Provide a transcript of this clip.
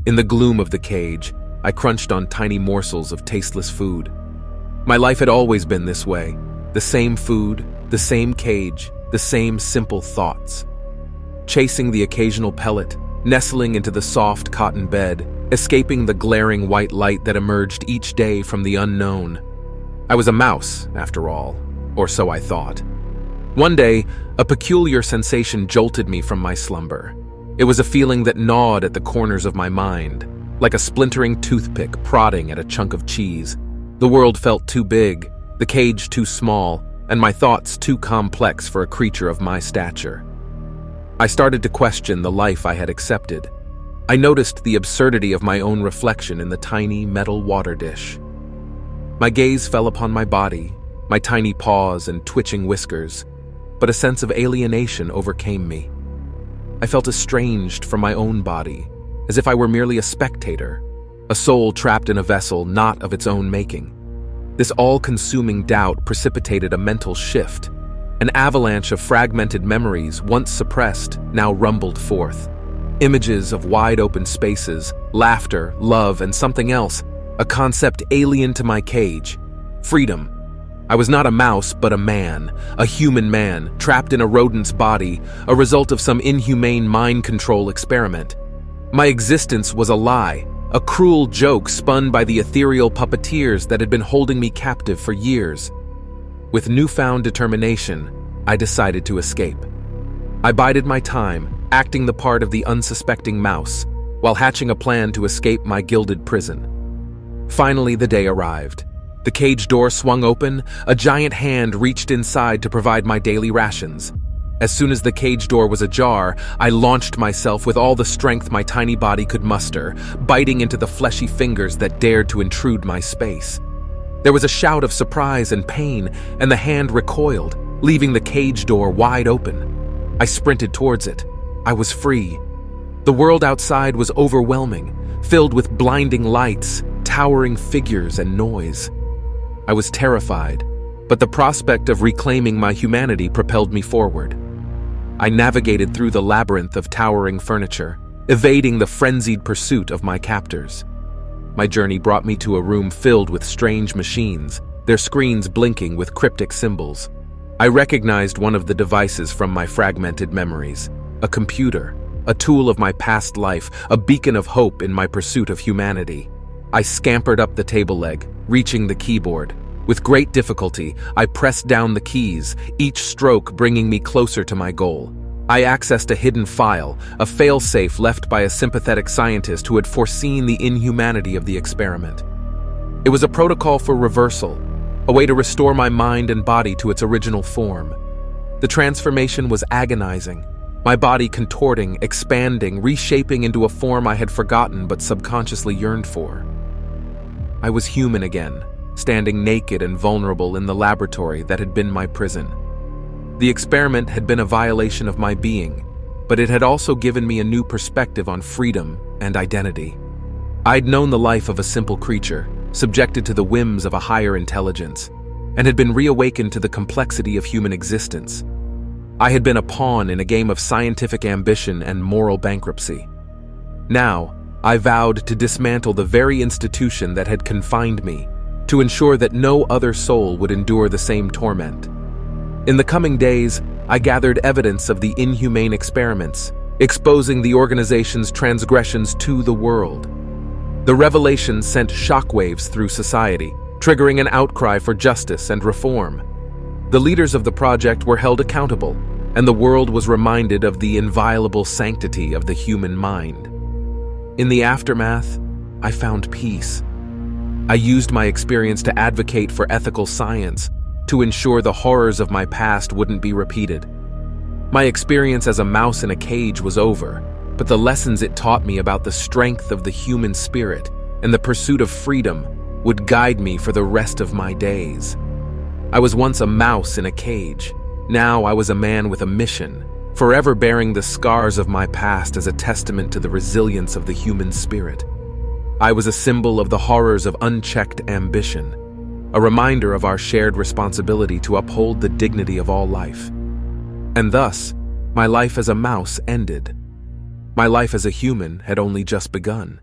In the gloom of the cage, I crunched on tiny morsels of tasteless food. My life had always been this way. The same food, the same cage, the same simple thoughts. Chasing the occasional pellet, nestling into the soft cotton bed, escaping the glaring white light that emerged each day from the unknown. I was a mouse, after all, or so I thought. One day, a peculiar sensation jolted me from my slumber. It was a feeling that gnawed at the corners of my mind, like a splintering toothpick prodding at a chunk of cheese. The world felt too big, the cage too small, and my thoughts too complex for a creature of my stature. I started to question the life I had accepted. I noticed the absurdity of my own reflection in the tiny metal water dish. My gaze fell upon my body, my tiny paws and twitching whiskers, but a sense of alienation overcame me. I felt estranged from my own body, as if I were merely a spectator, a soul trapped in a vessel not of its own making. This all-consuming doubt precipitated a mental shift. An avalanche of fragmented memories, once suppressed, now rumbled forth. Images of wide-open spaces, laughter, love, and something else, a concept alien to my cage: freedom. I was not a mouse, but a man, a human man, trapped in a rodent's body, a result of some inhumane mind control experiment. My existence was a lie, a cruel joke spun by the ethereal puppeteers that had been holding me captive for years. With newfound determination, I decided to escape. I bided my time, acting the part of the unsuspecting mouse, while hatching a plan to escape my gilded prison. Finally, the day arrived. The cage door swung open, a giant hand reached inside to provide my daily rations. As soon as the cage door was ajar, I launched myself with all the strength my tiny body could muster, biting into the fleshy fingers that dared to intrude my space. There was a shout of surprise and pain, and the hand recoiled, leaving the cage door wide open. I sprinted towards it. I was free. The world outside was overwhelming, filled with blinding lights, towering figures, and noise. I was terrified, but the prospect of reclaiming my humanity propelled me forward. I navigated through the labyrinth of towering furniture, evading the frenzied pursuit of my captors. My journey brought me to a room filled with strange machines, their screens blinking with cryptic symbols. I recognized one of the devices from my fragmented memories: a computer, a tool of my past life, a beacon of hope in my pursuit of humanity. I scampered up the table leg, reaching the keyboard. With great difficulty, I pressed down the keys, each stroke bringing me closer to my goal. I accessed a hidden file, a failsafe left by a sympathetic scientist who had foreseen the inhumanity of the experiment. It was a protocol for reversal, a way to restore my mind and body to its original form. The transformation was agonizing, my body contorting, expanding, reshaping into a form I had forgotten but subconsciously yearned for. I was human again, standing naked and vulnerable in the laboratory that had been my prison. The experiment had been a violation of my being, but it had also given me a new perspective on freedom and identity. I'd known the life of a simple creature, subjected to the whims of a higher intelligence, and had been reawakened to the complexity of human existence. I had been a pawn in a game of scientific ambition and moral bankruptcy. Now, I vowed to dismantle the very institution that had confined me, to ensure that no other soul would endure the same torment. In the coming days, I gathered evidence of the inhumane experiments, exposing the organization's transgressions to the world. The revelation sent shockwaves through society, triggering an outcry for justice and reform. The leaders of the project were held accountable, and the world was reminded of the inviolable sanctity of the human mind. In the aftermath, I found peace. I used my experience to advocate for ethical science, to ensure the horrors of my past wouldn't be repeated. My experience as a mouse in a cage was over, but the lessons it taught me about the strength of the human spirit and the pursuit of freedom would guide me for the rest of my days. I was once a mouse in a cage. Now I was a man with a mission, forever bearing the scars of my past as a testament to the resilience of the human spirit. I was a symbol of the horrors of unchecked ambition, a reminder of our shared responsibility to uphold the dignity of all life. And thus, my life as a mouse ended. My life as a human had only just begun.